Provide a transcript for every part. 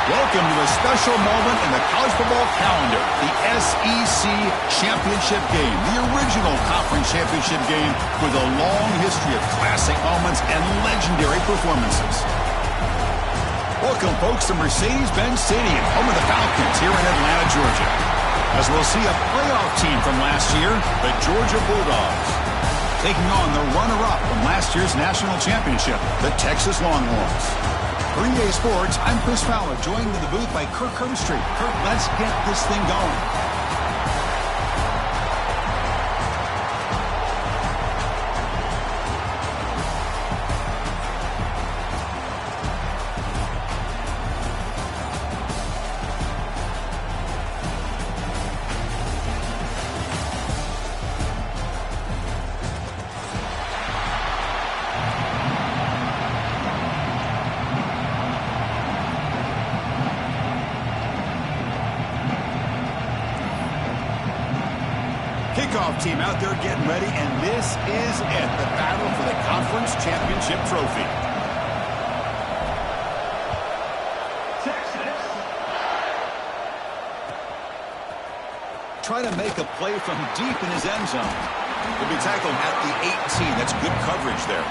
Welcome to a special moment in the college football calendar, the SEC Championship Game, the original conference championship game with a long history of classic moments and legendary performances. Welcome, folks, to Mercedes-Benz Stadium, home of the Falcons here in Atlanta, Georgia, as we'll see a playoff team from last year, the Georgia Bulldogs, taking on the runner-up from last year's national championship, the Texas Longhorns. For EA Sports, I'm Chris Fowler, joined in the booth by Kirk Herbstreit. Kirk, let's get this thing going. Kickoff team out there getting ready, and this is it, the battle for the conference championship trophy. Texas. Try to make a play from deep in his end zone. He'll be tackled at the 18. That's good coverage there.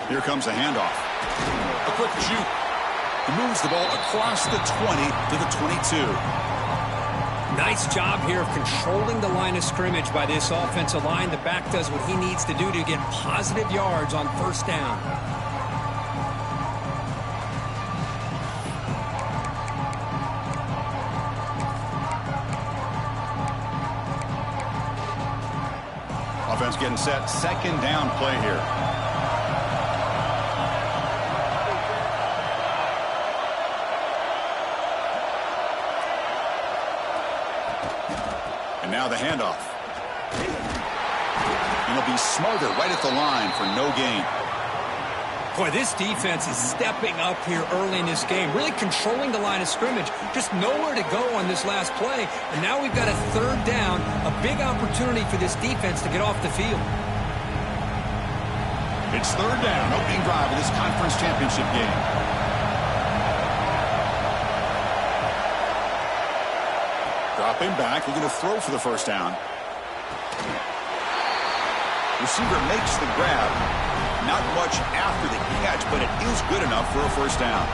Here comes a handoff. A quick juke. He moves the ball across the 20 to the 22. Nice job here of controlling the line of scrimmage by this offensive line. The back does what he needs to do to get positive yards on first down. Offense getting set. Second down play here. And now the handoff. And he'll be smarter right at the line for no gain. Boy, this defense is stepping up here early in this game, really controlling the line of scrimmage. Just nowhere to go on this last play. And now we've got a third down, a big opportunity for this defense to get off the field. It's third down, opening drive of this conference championship game. Dropping back, looking to throw for the first down. Receiver makes the grab. Not much after the catch, but it is good enough for a first down.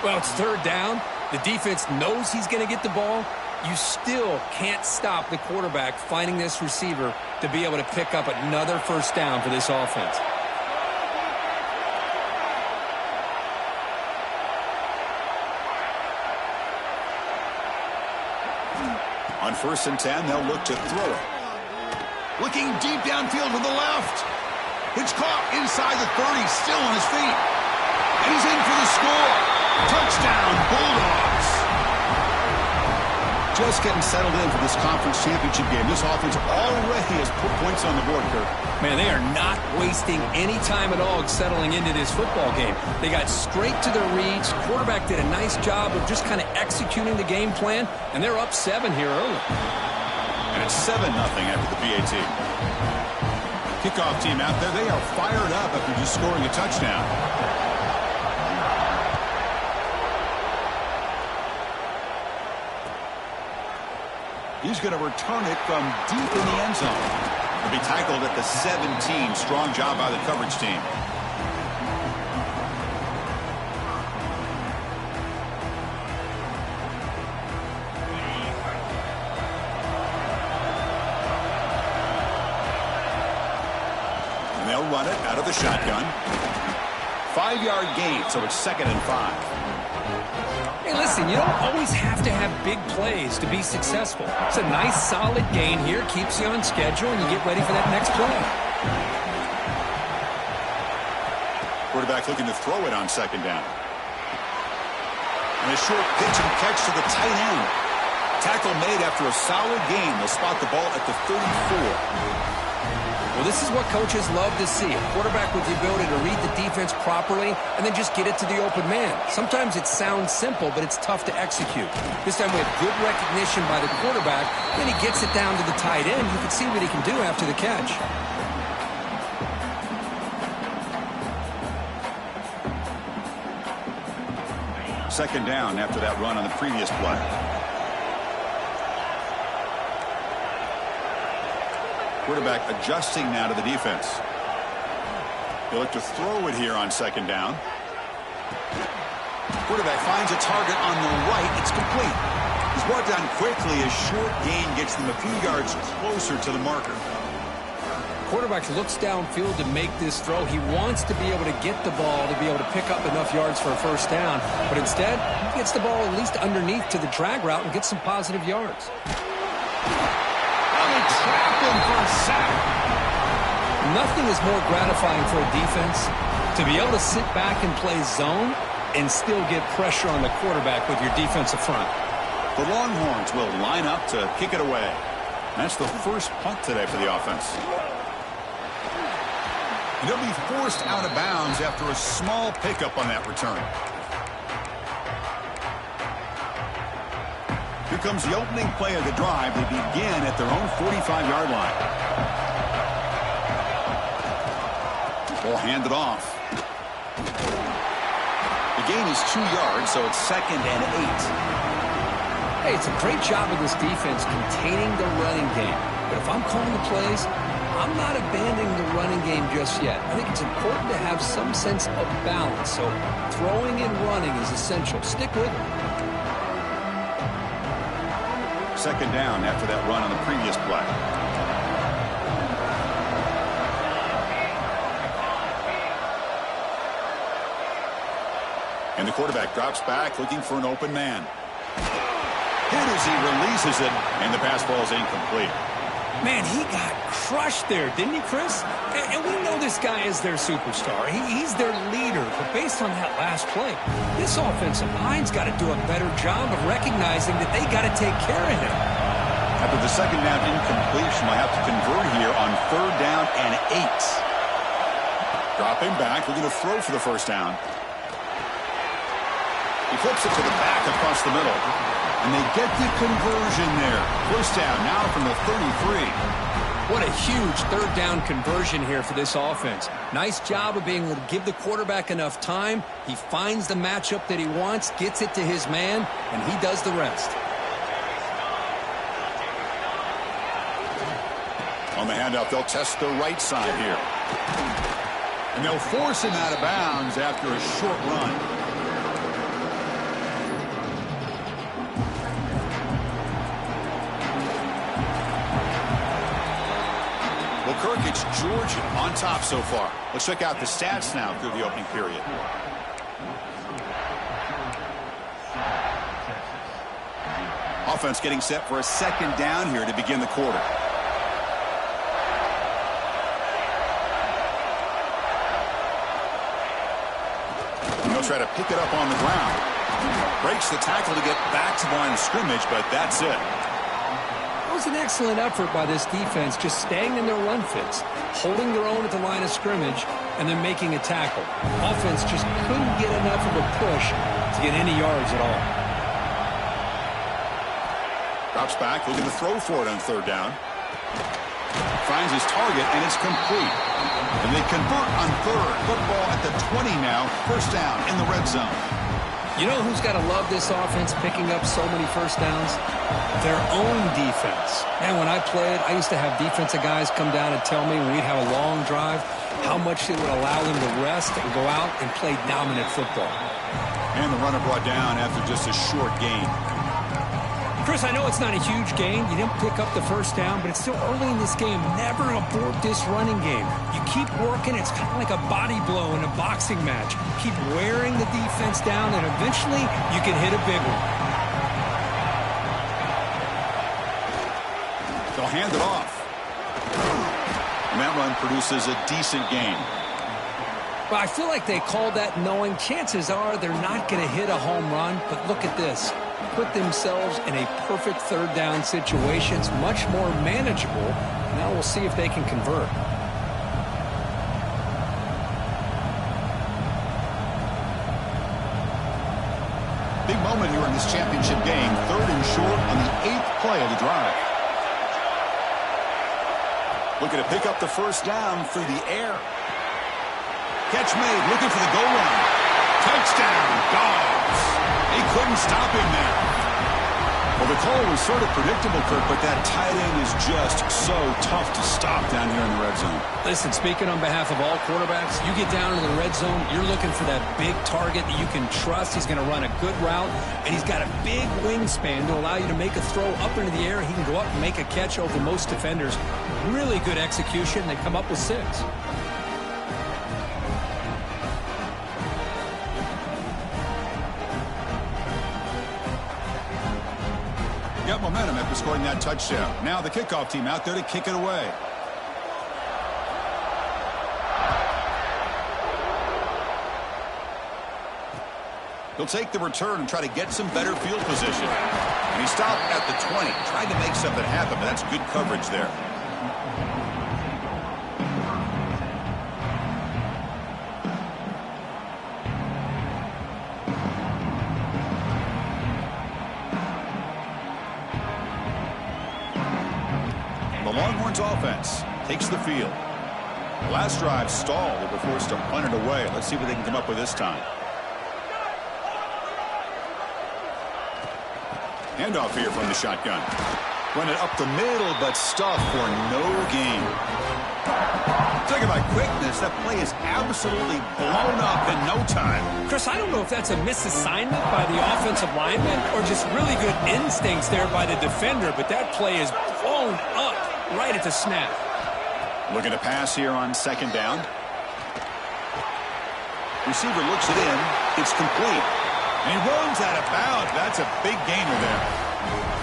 Well, it's third down. The defense knows he's going to get the ball. You still can't stop the quarterback finding this receiver to be able to pick up another first down for this offense. On 1st and 10, they'll look to throw it. Looking deep downfield to the left. It's caught inside the 30, still on his feet. And he's in for the score. Touchdown, Bulldogs. Just getting settled in for this conference championship game. This offense already has put points on the board, Kirk. Man, they are not wasting any time at all settling into this football game. They got straight to their reads. Quarterback did a nice job of just kind of executing the game plan, and they're up 7 here early. And it's 7-0 after the PAT. Kickoff team out there, they are fired up after just scoring a touchdown. He's going to return it from deep in the end zone. He'll be tackled at the 17. Strong job by the coverage team. And they'll run it out of the shotgun. 5-yard gain, so it's 2nd and 5. Hey, listen, you don't always have to have big plays to be successful. It's a nice, solid gain here. Keeps you on schedule, and you get ready for that next play. Quarterback looking to throw it on 2nd down. And a short pitch and catch to the tight end. Tackle made after a solid gain. They'll spot the ball at the 34. Well, this is what coaches love to see. A quarterback with the ability to read the defense properly and then just get it to the open man. Sometimes it sounds simple, but it's tough to execute. This time we have good recognition by the quarterback. Then he gets it down to the tight end. You can see what he can do after the catch. Second down after that run on the previous play. Quarterback adjusting now to the defense. He'll look to throw it here on second down. Quarterback finds a target on the right. It's complete. He's brought down quickly. A short gain gets them a few yards closer to the marker. Quarterback looks downfield to make this throw. He wants to be able to get the ball to be able to pick up enough yards for a first down. But instead, he gets the ball at least underneath to the drag route and gets some positive yards. Trap him for a sack. Nothing is more gratifying for a defense to be able to sit back and play zone and still get pressure on the quarterback with your defensive front. The Longhorns will line up to kick it away. That's the first punt today for the offense. And he'll be forced out of bounds after a small pickup on that return. Here comes the opening play of the drive. They begin at their own 45-yard line. Ball handed off. The gain is 2 yards, so it's 2nd and 8. Hey, it's a great job of this defense containing the running game. But if I'm calling the plays, I'm not abandoning the running game just yet. I think it's important to have some sense of balance. So throwing and running is essential. Stick with it. Second down after that run on the previous play. And the quarterback drops back looking for an open man. Hit as he releases it, and the pass ball is incomplete. Man, he got crushed there, didn't he, Chris? And we know this guy is their superstar. He's their leader. But based on that last play, this offensive line's got to do a better job of recognizing that they got to take care of him. After the second down incompletion, we'll have to convert here on 3rd down and 8. Dropping back, looking to throw for the first down. He flips it to the back across the middle. And they get the conversion there. First down now from the 33. What a huge 3rd down conversion here for this offense. Nice job of being able to give the quarterback enough time. He finds the matchup that he wants, gets it to his man, and he does the rest. On the handoff, they'll test the right side here. And they'll force him out of bounds after a short run. Kirk, it's Georgia on top so far. Let's check out the stats now through the opening period. Offense getting set for a second down here to begin the quarter. And they'll try to pick it up on the ground. Breaks the tackle to get back to the line of scrimmage, but that's it. It was an excellent effort by this defense, just staying in their run fits, holding their own at the line of scrimmage, and then making a tackle. Offense just couldn't get enough of a push to get any yards at all. Drops back, looking to throw for it on 3rd down. Finds his target, and it's complete. And they convert on 3rd. Football at the 20 now. First down in the red zone. You know who's got to love this offense picking up so many first downs? Their own defense. Man, when I played, I used to have defensive guys come down and tell me when we'd have a long drive how much it would allow them to rest and go out and play dominant football. And the runner brought down after just a short gain. Chris, I know it's not a huge gain. You didn't pick up the first down, but it's still early in this game. Never abort this running game. You keep working. It's kind of like a body blow in a boxing match. Keep wearing the defense down, and eventually you can hit a big one. They'll hand it off. And that run produces a decent gain. Well, I feel like they called that knowing chances are they're not going to hit a home run, but look at this. Put themselves in a perfect 3rd down situation. It's much more manageable. Now we'll see if they can convert. Big moment here in this championship game. 3rd and short on the 8th play of the drive. Looking to pick up the first down through the air. Catch made, looking for the goal line. Touchdown, Dogs. They couldn't stop him there. Well, the call was sort of predictable, Kirk, but that tight end is just so tough to stop down here in the red zone. Listen, speaking on behalf of all quarterbacks, you get down into the red zone, you're looking for that big target that you can trust. He's going to run a good route, and he's got a big wingspan to allow you to make a throw up into the air. He can go up and make a catch over most defenders. Really good execution. They come up with 6. Got momentum after scoring that touchdown. Now the kickoff team out there to kick it away. He'll take the return and try to get some better field position. And he stopped at the 20, trying to make something happen, but that's good coverage there. The Longhorns offense takes the field. Last drive stalled. They were forced to punt it away. Let's see what they can come up with this time. Handoff here from the shotgun. Run it up the middle, but stuffed for no gain. Talking about quickness, that play is absolutely blown up in no time. Chris, I don't know if that's a misassignment by the offensive lineman or just really good instincts there by the defender, but that play is blown up right at the snap. Looking to pass here on 2nd down. Receiver looks it in. It's complete. And he runs out of bounds. That's a big gainer there.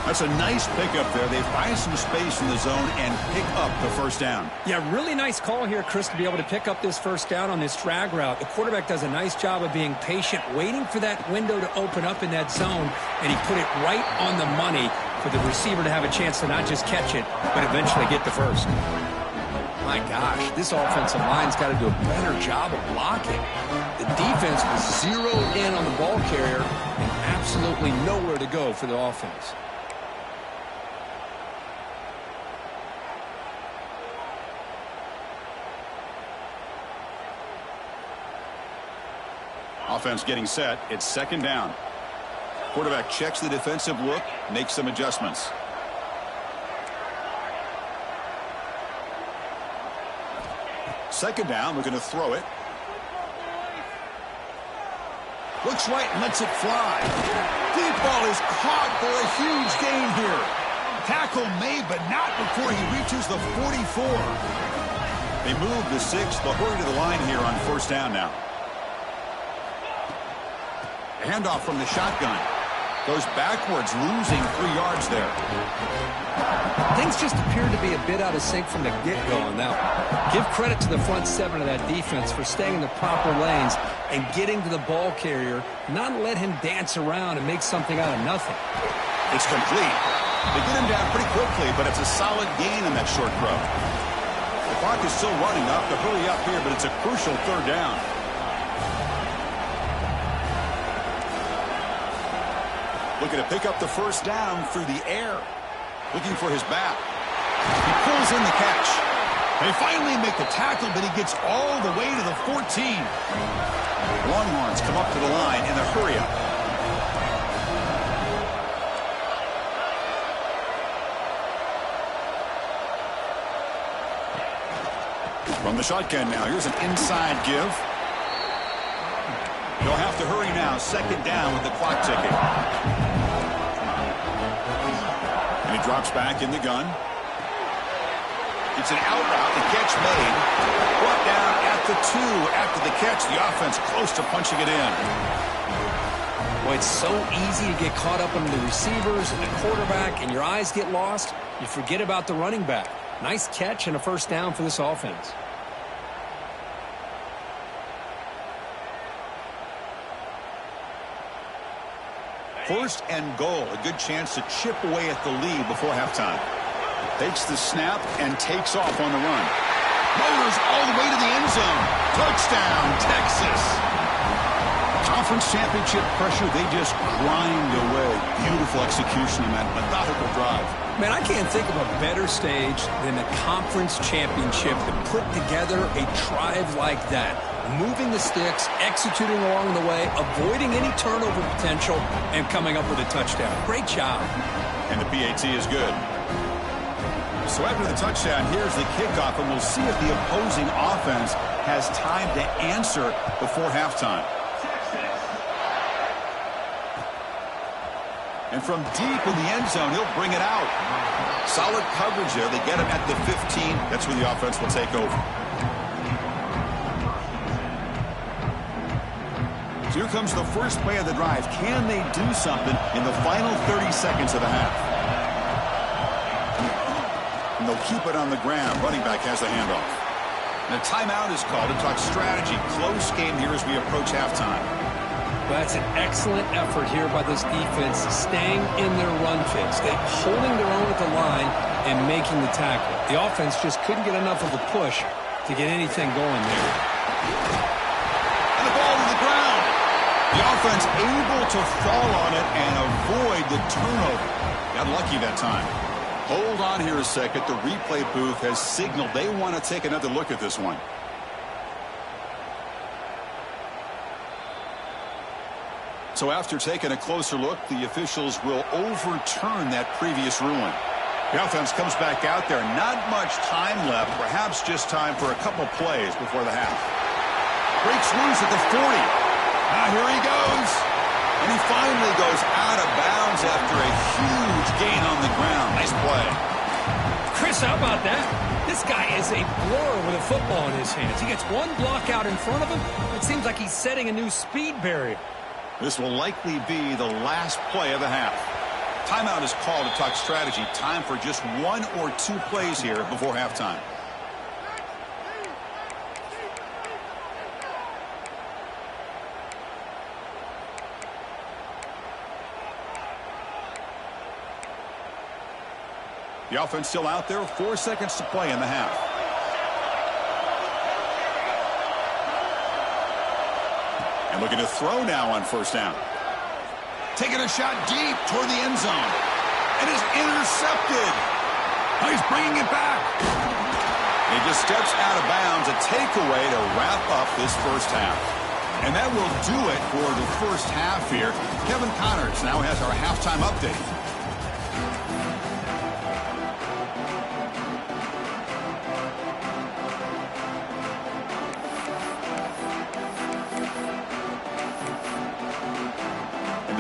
That's a nice pickup there. They find some space in the zone and pick up the first down. Yeah, really nice call here, Chris, to be able to pick up this first down on this drag route. The quarterback does a nice job of being patient, waiting for that window to open up in that zone, and he put it right on the money for the receiver to have a chance to not just catch it, but eventually get the first. My gosh, this offensive line's got to do a better job of blocking. The defense was zeroed in on the ball carrier and absolutely nowhere to go for the offense. Offense getting set. It's 2nd down. Quarterback checks the defensive look, makes some adjustments. Second down, looking to throw it. Looks right and lets it fly. Deep ball is caught for a huge gain here. Tackle made, but not before he reaches the 44. They move the 6. They'll hurry to the line here on 1st down now. Handoff from the shotgun. Goes backwards, losing 3 yards there. Things just appeared to be a bit out of sync from the get-go on that one. Give credit to the front 7 of that defense for staying in the proper lanes and getting to the ball carrier, not let him dance around and make something out of nothing. It's complete. They get him down pretty quickly, but it's a solid gain on that short throw. The clock is still running. Up to hurry up here, but it's a crucial 3rd down. Looking to pick up the first down through the air. Looking for his back. He pulls in the catch. They finally make the tackle, but he gets all the way to the 14. Longhorns come up to the line in a hurry-up. From the shotgun now, here's an inside give. They'll have to hurry now. 2nd down with the clock ticking. And he drops back in the gun. It's an out route. The catch made. Brought down at the 2 after the catch. The offense close to punching it in. Boy, it's so easy to get caught up under the receivers and the quarterback, and your eyes get lost. You forget about the running back. Nice catch and a first down for this offense. First and goal. A good chance to chip away at the lead before halftime. Takes the snap and takes off on the run. Motors all the way to the end zone. Touchdown, Texas. Conference championship pressure, they just grind away. Beautiful execution in that methodical drive. Man, I can't think of a better stage than the conference championship to put together a drive like that. Moving the sticks, executing along the way, avoiding any turnover potential, and coming up with a touchdown. Great job. And the PAT is good. So after the touchdown, here's the kickoff, and we'll see if the opposing offense has time to answer before halftime. And from deep in the end zone, he'll bring it out. Solid coverage there. They get him at the 15. That's where the offense will take over. So here comes the first play of the drive. Can they do something in the final 30 seconds of the half? And they'll keep it on the ground. Running back has the handoff. And a timeout is called to talk strategy. Close game here as we approach halftime. Well, that's an excellent effort here by this defense, staying in their run fix. They're holding their own at the line and making the tackle. The offense just couldn't get enough of a push to get anything going there. And the ball to the ground. The offense able to fall on it and avoid the turnover. Got lucky that time. Hold on here a second. The replay booth has signaled they want to take another look at this one. So after taking a closer look, the officials will overturn that previous ruling. The offense comes back out there. Not much time left. Perhaps just time for a couple plays before the half. Breaks loose at the 40. Here he goes. And he finally goes out of bounds after a huge gain on the ground. Nice play. Chris, how about that? This guy is a blower with a football in his hands. He gets one block out in front of him. It seems like he's setting a new speed barrier. This will likely be the last play of the half. Timeout is called to talk strategy. Time for just one or two plays here before halftime. The offense still out there. 4 seconds to play in the half. And looking to throw now on first down. Taking a shot deep toward the end zone. And is intercepted. Now he's bringing it back. He just steps out of bounds. A takeaway to wrap up this first half. And that will do it for the first half here. Kevin Connors now has our halftime update.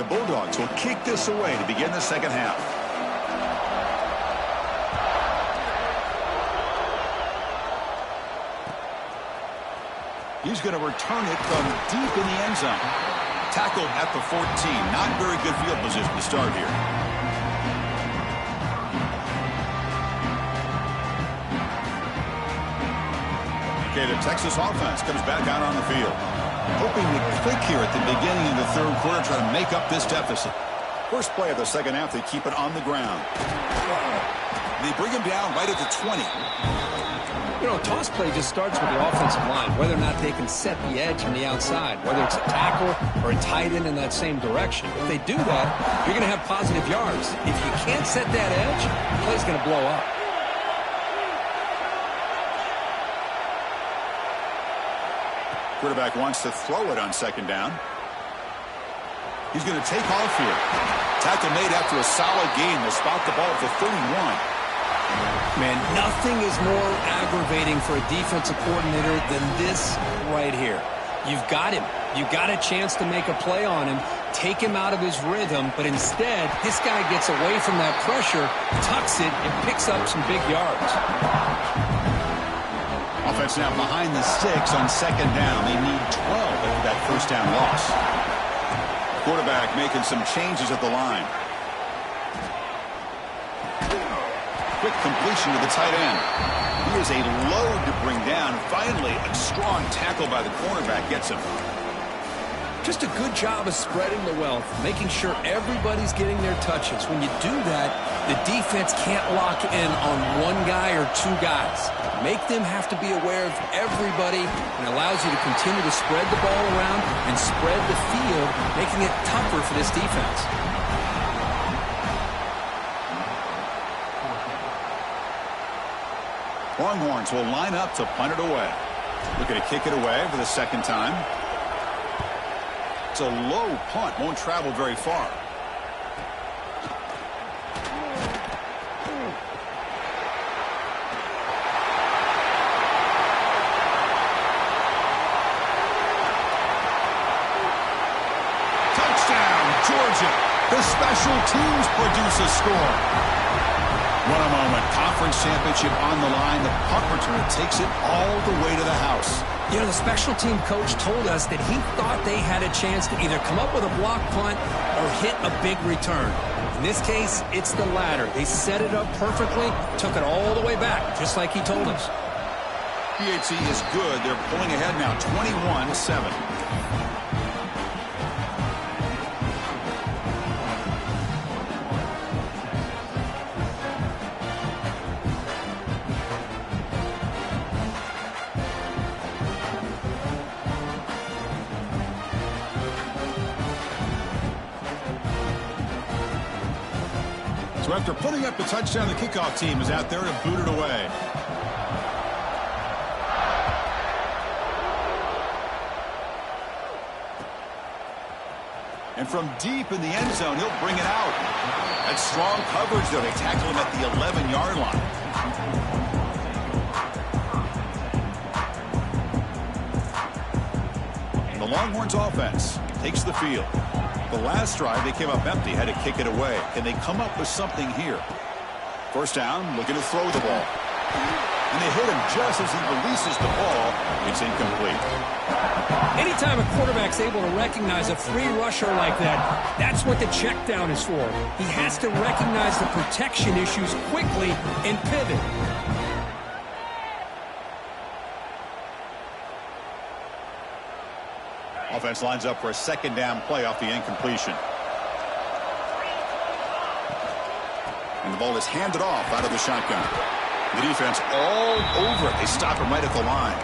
Bulldogs will kick this away to begin the second half. He's going to return it from deep in the end zone. Tackled at the 14. Not very good field position to start here. Okay, the Texas offense comes back out on the field. Hoping to click here at the beginning of the third quarter, try to make up this deficit. First play of the second half, they keep it on the ground. They bring him down right at the 20. You know, a toss play just starts with the offensive line, whether or not they can set the edge on the outside, whether it's a tackle or a tight end in that same direction. If they do that, you're going to have positive yards. If you can't set that edge, the play's going to blow up. Quarterback wants to throw it on second down. He's going to take off here. Tackle made after a solid gain. They'll spot the ball at the 31. Man, nothing is more aggravating for a defensive coordinator than this right here. You've got him. You've got a chance to make a play on him, take him out of his rhythm, but instead, this guy gets away from that pressure, tucks it, and picks up some big yards. Offense now behind the sticks on second down. They need 12 after that first down loss. Quarterback making some changes at the line. Quick completion to the tight end. He is a load to bring down. Finally, a strong tackle by the cornerback gets him. Just a good job of spreading the wealth, making sure everybody's getting their touches. When you do that, the defense can't lock in on one guy or two guys. Make them have to be aware of everybody, and allows you to continue to spread the ball around and spread the field, making it tougher for this defense. Longhorns will line up to punt it away. Looking to kick it away for the second time. It's a low punt, won't travel very far. Touchdown, Georgia. The special teams produce a score. What a moment. Conference championship on the line. The punt return takes it all the way to the house. You know, the special team coach told us that he thought they had a chance to either come up with a block punt or hit a big return. In this case, it's the latter. They set it up perfectly, took it all the way back, just like he told us. PHC is good. They're pulling ahead now, 21-7. So after putting up the touchdown, the kickoff team is out there to boot it away. And from deep in the end zone, he'll bring it out. That's strong coverage, though. They tackle him at the 11-yard line. And the Longhorns offense takes the field. The last drive, they came up empty, had to kick it away. Can they come up with something here? First down, looking to throw the ball. And they hit him just as he releases the ball. It's incomplete. Anytime a quarterback's able to recognize a free rusher like that, that's what the check down is for. He has to recognize the protection issues quickly and pivot. Offense lines up for a second down play off the incompletion. And the ball is handed off out of the shotgun. The defense all over it. They stop him right at the line.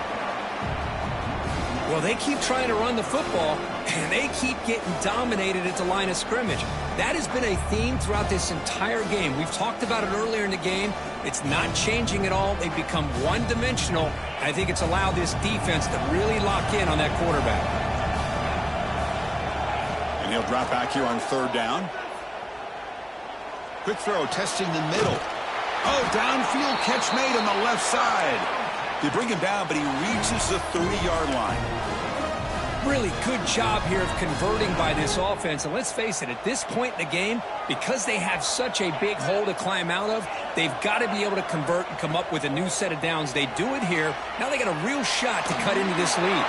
Well, they keep trying to run the football, and they keep getting dominated at the line of scrimmage. That has been a theme throughout this entire game. We've talked about it earlier in the game. It's not changing at all. They've become one-dimensional. I think it's allowed this defense to really lock in on that quarterback. And he'll drop back here on third down. Quick throw, testing the middle. Oh, downfield catch made on the left side. They bring him down, but he reaches the 30-yard line. Really good job here of converting by this offense. And let's face it, at this point in the game, because they have such a big hole to climb out of, they've got to be able to convert and come up with a new set of downs. They do it here. Now they got a real shot to cut into this lead.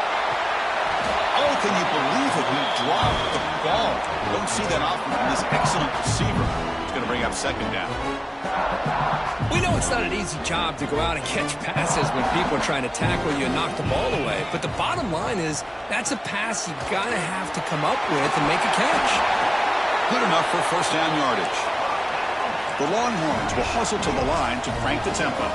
Oh, can you believe it? He dropped the ball. Don't see that often from this excellent receiver. It's going to bring up second down. We know it's not an easy job to go out and catch passes when people are trying to tackle you and knock the ball away. But the bottom line is that's a pass you got to have to come up with and make a catch. Good enough for first down yardage. The Longhorns will hustle to the line to crank the tempo.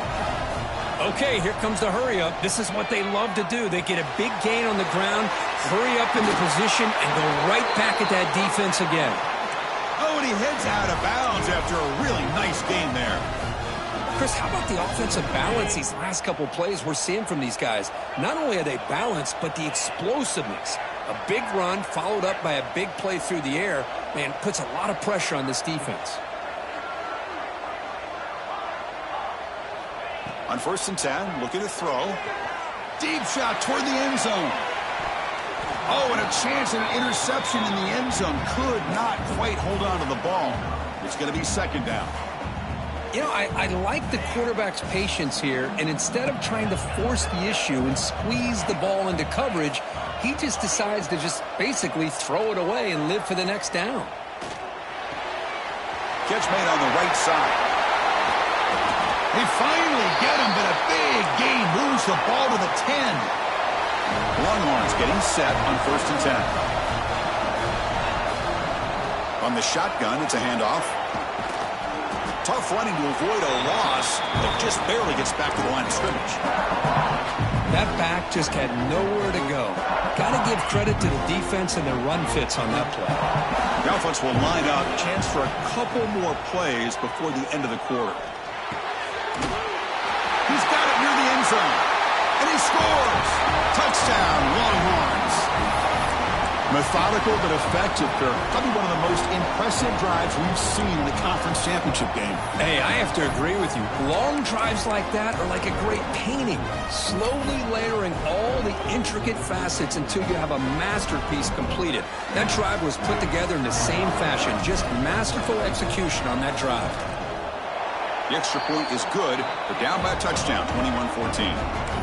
Okay, here comes the hurry up. This is what they love to do. They get a big gain on the ground, hurry up into position, and go right back at that defense again. Oh, and he heads out of bounds after a really nice gain there. Chris, how about the offensive balance these last couple plays we're seeing from these guys? Not only are they balanced, but the explosiveness. A big run followed up by a big play through the air, man, puts a lot of pressure on this defense. On first and 10, looking to throw. Deep shot toward the end zone. Oh, and a chance at an interception in the end zone. Could not quite hold on to the ball. It's going to be second down. You know, I like the quarterback's patience here, and instead of trying to force the issue and squeeze the ball into coverage, he just decides to just basically throw it away and live for the next down. Catch made on the right side. They finally get him, but a big gain moves the ball to the 10. Longhorns getting set on first and 10. On the shotgun, it's a handoff. Tough running to avoid a loss, but just barely gets back to the line of scrimmage. That back just had nowhere to go. Got to give credit to the defense and their run fits on that play. The offense will line up. Chance for a couple more plays before the end of the quarter. He's got it near the end zone. And he scores. Touchdown, Longhorns. Methodical but effective. Probably one of the most impressive drives we've seen in the conference championship game. Hey, I have to agree with you. Long drives like that are like a great painting. Slowly layering all the intricate facets until you have a masterpiece completed. That drive was put together in the same fashion. Just masterful execution on that drive. The extra point is good. They're down by a touchdown, 21-14.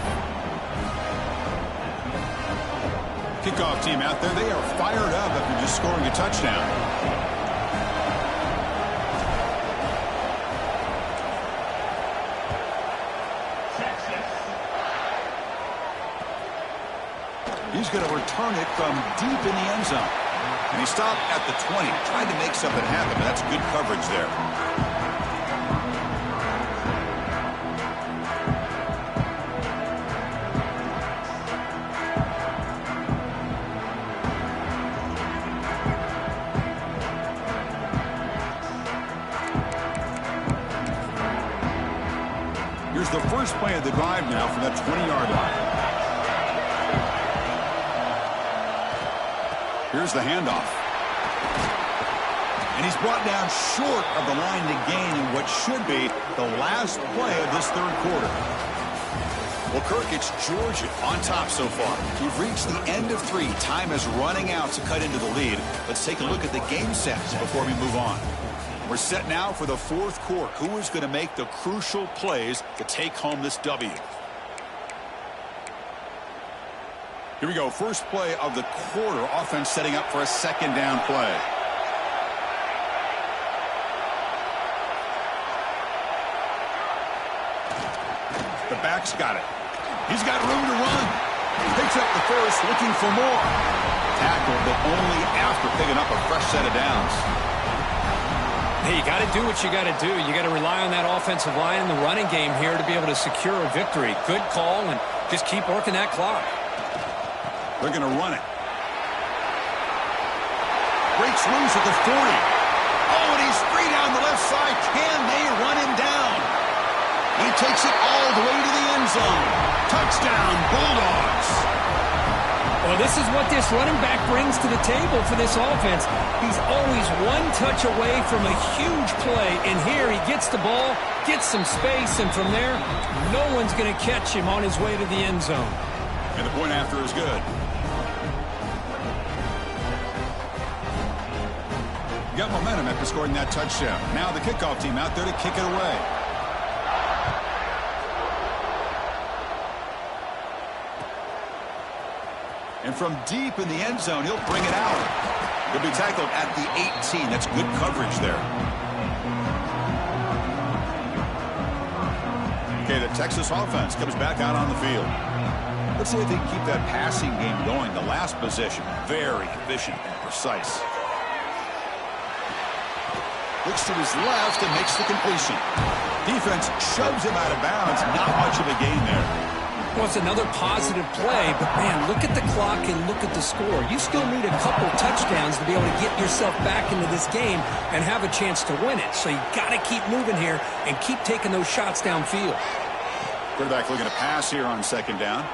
Kickoff team out there. They are fired up after just scoring a touchdown. He's going to return it from deep in the end zone. And he stopped at the 20. Tried to make something happen, but that's good coverage there. Here's the first play of the drive now from that 20-yard line. Here's the handoff. And he's brought down short of the line to gain in what should be the last play of this third quarter. Well, Kirk, it's Georgia on top so far. We've reached the end of 3. Time is running out to cut into the lead. Let's take a look at the game sets before we move on. We're set now for the fourth quarter. Who is going to make the crucial plays to take home this W? Here we go. First play of the quarter. Offense setting up for a second down play. The back's got it. He's got room to run. Picks up the first, looking for more. Tackle, but only after picking up a fresh set of downs. Hey, you got to do what you got to do. You got to rely on that offensive line in the running game here to be able to secure a victory. Good call, and just keep working that clock. They're going to run it. Breaks loose at the 40. Oh, and he's free down the left side. Can they run him down? He takes it all the way to the end zone. Touchdown, Bulldogs. Well, this is what this running back brings to the table for this offense. He's always one touch away from a huge play, and here he gets the ball, gets some space, and from there, no one's going to catch him on his way to the end zone. And the point after is good. Got momentum after scoring that touchdown. Now the kickoff team out there to kick it away. And from deep in the end zone, he'll bring it out. He'll be tackled at the 18. That's good coverage there. Okay, the Texas offense comes back out on the field. Let's see if they can keep that passing game going. The last possession, very efficient and precise. Looks to his left and makes the completion. Defense shoves him out of bounds. Not much of a gain there. Well, it's another positive play, but, man, look at the clock and look at the score. You still need a couple touchdowns to be able to get yourself back into this game and have a chance to win it. So you got to keep moving here and keep taking those shots downfield. Quarterback looking to pass here on second down.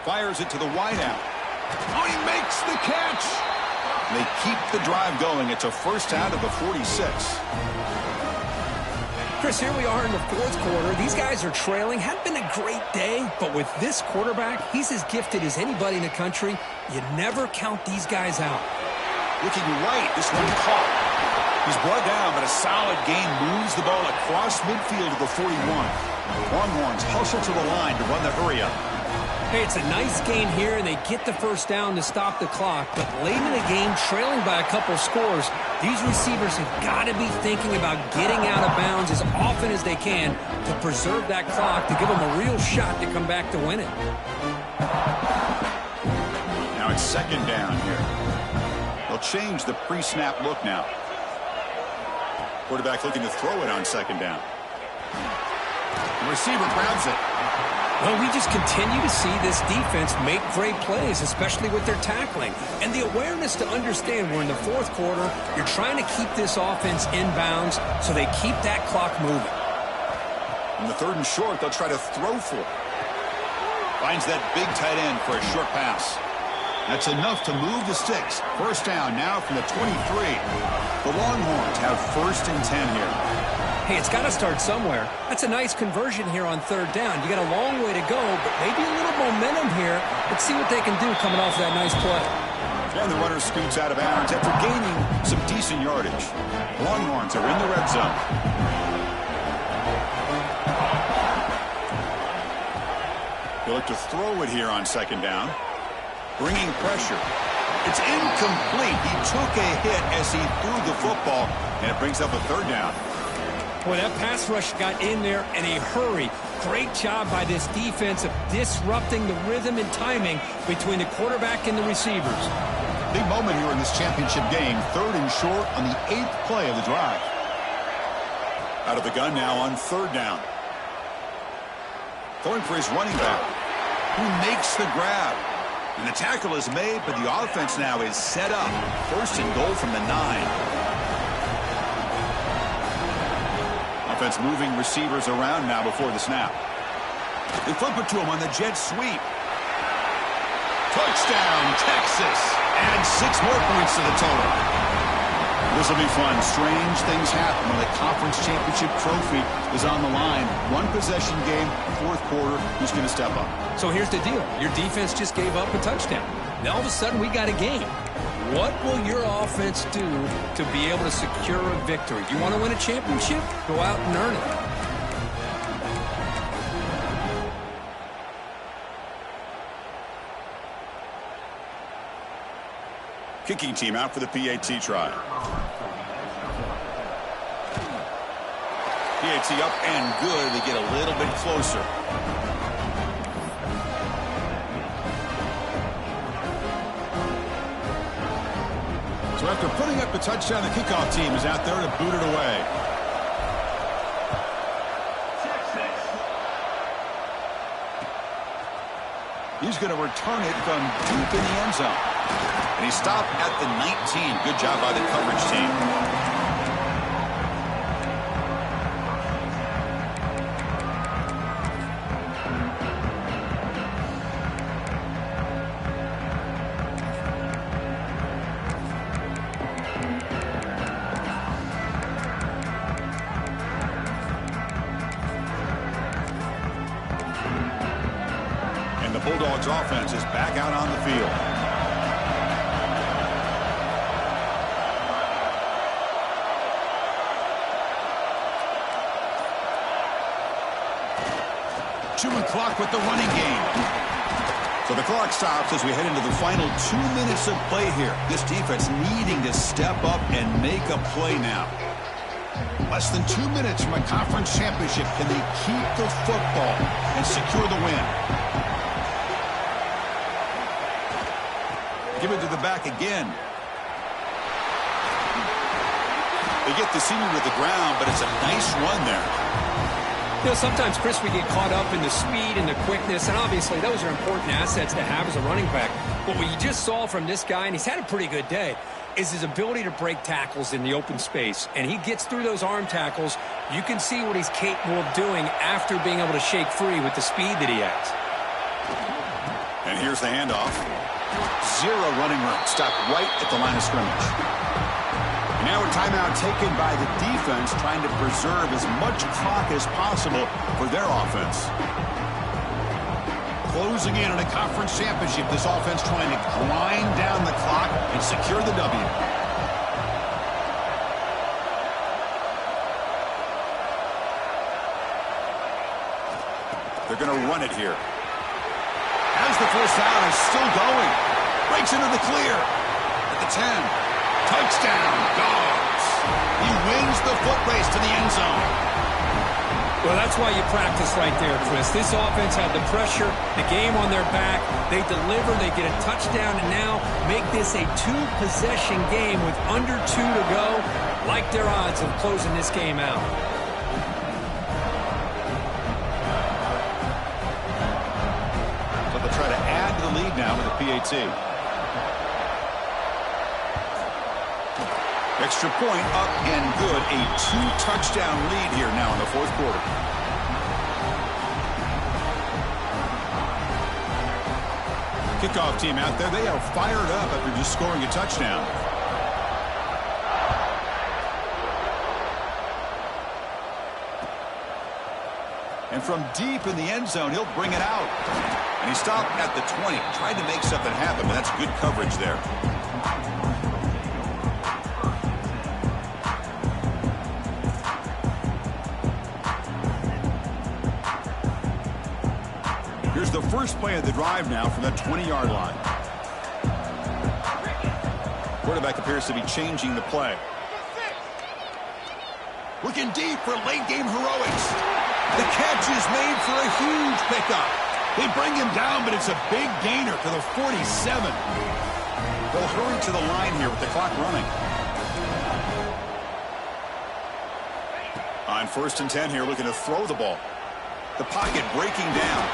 Fires it to the wideout. Oh, he makes the catch. They keep the drive going. It's a first out of the 46. Chris, here we are in the fourth quarter. These guys are trailing. Hadn't been a great day, but with this quarterback, he's as gifted as anybody in the country. You never count these guys out. Looking right, this one caught. He's brought down, but a solid gain moves the ball across midfield to the 41. Longhorns hustle to the line to run the hurry up. Hey, it's a nice gain here, and they get the first down to stop the clock. But late in the game, trailing by a couple scores, these receivers have got to be thinking about getting out of bounds as often as they can to preserve that clock, to give them a real shot to come back to win it. Now it's second down here. They'll change the pre-snap look now. Quarterback looking to throw it on second down. The receiver grabs it. Well, we just continue to see this defense make great plays, especially with their tackling. And the awareness to understand we're in the fourth quarter, you're trying to keep this offense in bounds so they keep that clock moving. On the third and short, they'll try to throw for it. Finds that big tight end for a short pass. That's enough to move the sticks. First down now from the 23. The Longhorns have 1st and 10 here. Hey, it's got to start somewhere. That's a nice conversion here on third down. You got a long way to go, but maybe a little momentum here. Let's see what they can do coming off that nice play. And the runner scoots out of bounds after gaining some decent yardage. Longhorns are in the red zone. He'll look to throw it here on second down. Bringing pressure. It's incomplete. He took a hit as he threw the football, and it brings up a third down. Boy, that pass rush got in there in a hurry. Great job by this defense of disrupting the rhythm and timing between the quarterback and the receivers. Big moment here in this championship game. 3rd and short on the 8th play of the drive. Out of the gun now on 3rd down. Going for his running back, who makes the grab. And the tackle is made, but the offense now is set up. 1st and goal from the 9. Offense moving receivers around now before the snap. They flip it to him on the jet sweep. Touchdown, Texas. Add 6 more points to the total. This will be fun. Strange things happen when the conference championship trophy is on the line. 1 possession game, 4th quarter. Who's going to step up? So here's the deal. Your defense just gave up a touchdown. Now all of a sudden we got a game. What will your offense do to be able to secure a victory? You want to win a championship? Go out and earn it. Kicking team out for the PAT try. PAT up and good. They get a little bit closer. So after putting up the touchdown, the kickoff team is out there to boot it away. He's going to return it from deep in the end zone. And he stopped at the 19. Good job by the coverage team. Bulldogs offense is back out on the field. Chewing clock with the running game. So the clock stops as we head into the final 2 minutes of play here. This defense needing to step up and make a play now. Less than 2 minutes from a conference championship. Can they keep the football and secure the win? Give it to the back again. They get the senior to the ground, but it's a nice run there. You know, sometimes, Chris, we get caught up in the speed and the quickness, and obviously those are important assets to have as a running back. But what you just saw from this guy, and he's had a pretty good day, is his ability to break tackles in the open space. And he gets through those arm tackles. You can see what he's capable of doing after being able to shake free with the speed that he has. And here's the handoff. 0 running room. Stopped right at the line of scrimmage. And now a timeout taken by the defense, trying to preserve as much clock as possible for their offense. Closing in on a conference championship, this offense trying to grind down the clock and secure the W. They're going to run it here. As the first down is still going. Breaks into the clear. At the 10. Touchdown, Dogs. He wins the foot race to the end zone. Well, that's why you practice right there, Chris. This offense had the pressure, the game on their back. They deliver, they get a touchdown, and now make this a two-possession game with under 2 to go. Like their odds of closing this game out. So they'll try to add to the lead now with a PAT. Extra point up and good. A 2-touchdown lead here now in the fourth quarter. Kickoff team out there. They are fired up after just scoring a touchdown. And from deep in the end zone, he'll bring it out. And he stopped at the 20. Tried to make something happen, but that's good coverage there. Here's the first play of the drive now from that 20-yard line. Quarterback appears to be changing the play. Looking deep for late-game heroics. The catch is made for a huge pickup. They bring him down, but it's a big gainer to the 47. They'll hurry to the line here with the clock running. On 1st and 10 here, looking to throw the ball. The pocket breaking down.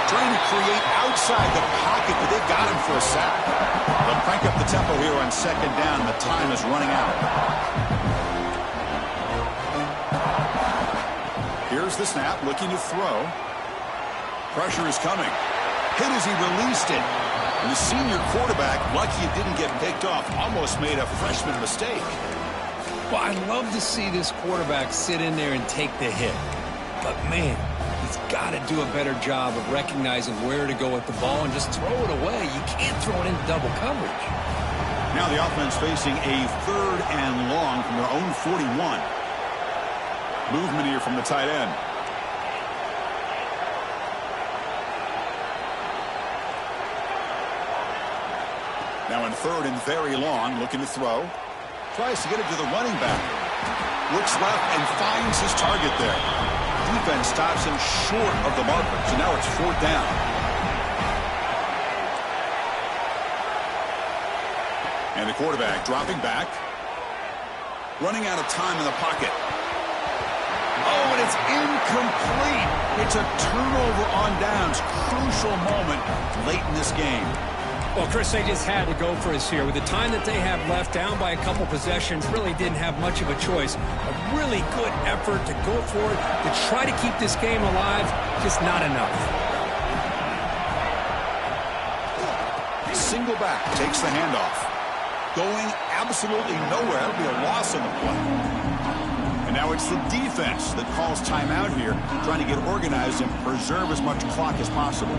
Trying to create outside the pocket, but they've got him for a sack. They'll crank up the tempo here on 2nd down, and the time is running out. Here's the snap, looking to throw. Pressure is coming. Hit as he released it. And the senior quarterback, lucky it didn't get picked off, almost made a freshman mistake. Well, I'd love to see this quarterback sit in there and take the hit. But, man, he's got to do a better job of recognizing where to go with the ball and just throw it away. You can't throw it into double coverage. Now the offense facing a 3rd and long from their own 41. Movement here from the tight end. Now in 3rd and very long, looking to throw. Tries to get it to the running back. Looks left and finds his target there. Defense stops him short of the marker, so now it's 4th down. And the quarterback dropping back. Running out of time in the pocket. Oh, and it's incomplete. It's a turnover on downs. Crucial moment late in this game. Well, Chris, they just had to go for us here. With the time that they have left, down by a couple possessions, really didn't have much of a choice. A really good effort to go for it, to try to keep this game alive, just not enough. Single back, takes the handoff. Going absolutely nowhere. That'll be a loss on the play. And now it's the defense that calls timeout here, trying to get organized and preserve as much clock as possible.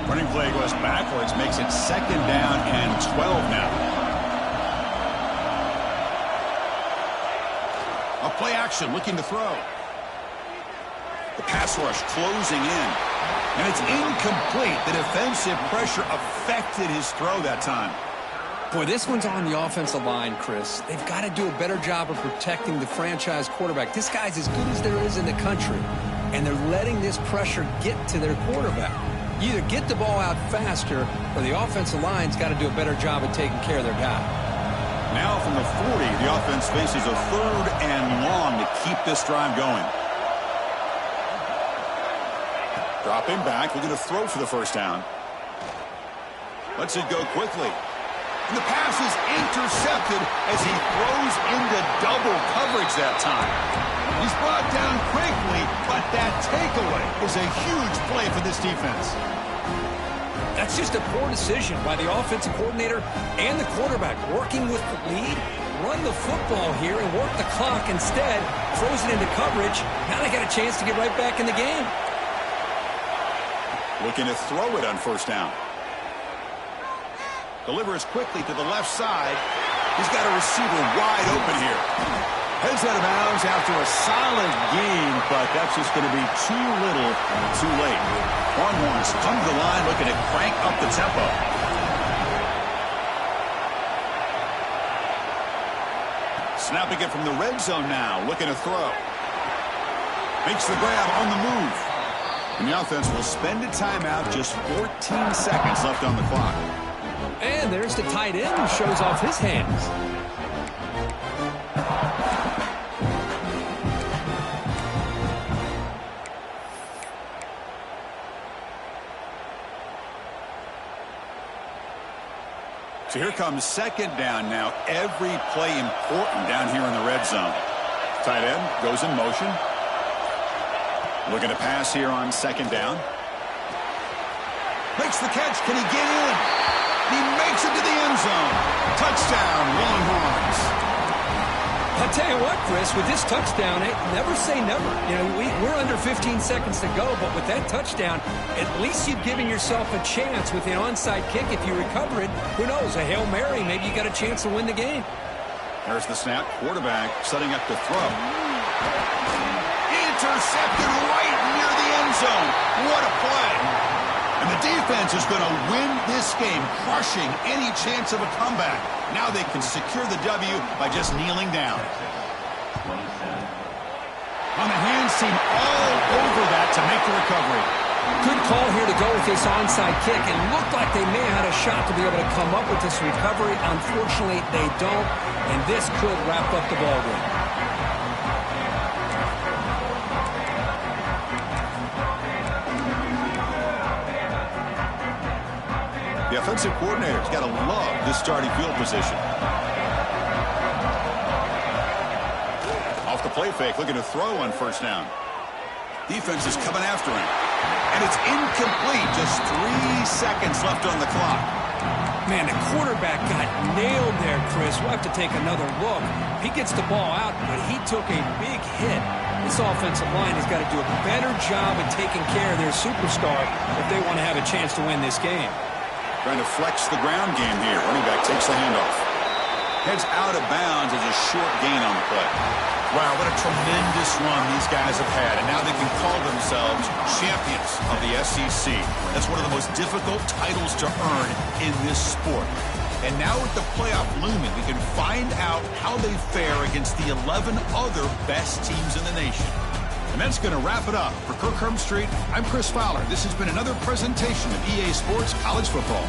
Running play goes backwards, makes it 2nd down and 12 now. A play action, looking to throw. The pass rush closing in. And it's incomplete. The defensive pressure affected his throw that time. Boy, this one's on the offensive line, Chris. They've got to do a better job of protecting the franchise quarterback. This guy's as good as there is in the country, and they're letting this pressure get to their quarterback. You either get the ball out faster, or the offensive line's got to do a better job of taking care of their guy. Now from the 40, the offense faces a 3rd and long to keep this drive going. Dropping back, looking to throw for the 1st down. Lets it go quickly. And the pass is intercepted as he throws into double coverage that time. He's brought down quickly, but that takeaway is a huge play for this defense. That's just a poor decision by the offensive coordinator and the quarterback. Working with the lead, run the football here and work the clock instead. Throws it into coverage. Now they got a chance to get right back in the game. Looking to throw it on 1st down. Delivers quickly to the left side. He's got a receiver wide open here. Heads out of bounds after a solid gain, but that's just going to be too little, too late. Longhorns come to the line looking to crank up the tempo. Snapping it from the red zone now, looking to throw. Makes the grab on the move. And the offense will spend a timeout, just 14 seconds left on the clock. And there's the tight end who shows off his hands. So here comes second down now. Every play important down here in the red zone. Tight end goes in motion. Looking to pass here on second down. Makes the catch. Can he get in? He makes it to the end zone. Touchdown, Longhorns. I'll tell you what, Chris, with this touchdown, never say never. You know, we're under 15 seconds to go, but with that touchdown, at least you've given yourself a chance with the onside kick. If you recover it, who knows, a Hail Mary, maybe you got a chance to win the game. There's the snap. Quarterback setting up to throw. Intercepted right near the end zone. What a play. And the defense is going to win this game, crushing any chance of a comeback. Now they can secure the W by just kneeling down. On the hands team all over that to make the recovery. Good call here to go with this onside kick. It looked like they may have had a shot to be able to come up with this recovery. Unfortunately, they don't, and this could wrap up the ballgame. The offensive coordinator's got to love this starting field position. Off the play fake, looking to throw on first down. Defense is coming after him. And it's incomplete. Just 3 seconds left on the clock. Man, the quarterback got nailed there, Chris. We'll have to take another look. He gets the ball out, but he took a big hit. This offensive line has got to do a better job of taking care of their superstar if they want to have a chance to win this game. Trying to flex the ground game here. Running back takes the handoff. Heads out of bounds as a short gain on the play. Wow, what a tremendous run these guys have had. And now they can call themselves champions of the SEC. That's one of the most difficult titles to earn in this sport. And now with the playoff looming, we can find out how they fare against the 11 other best teams in the nation. And that's going to wrap it up. For Kirk Hermstreet, I'm Chris Fowler. This has been another presentation of EA Sports College Football.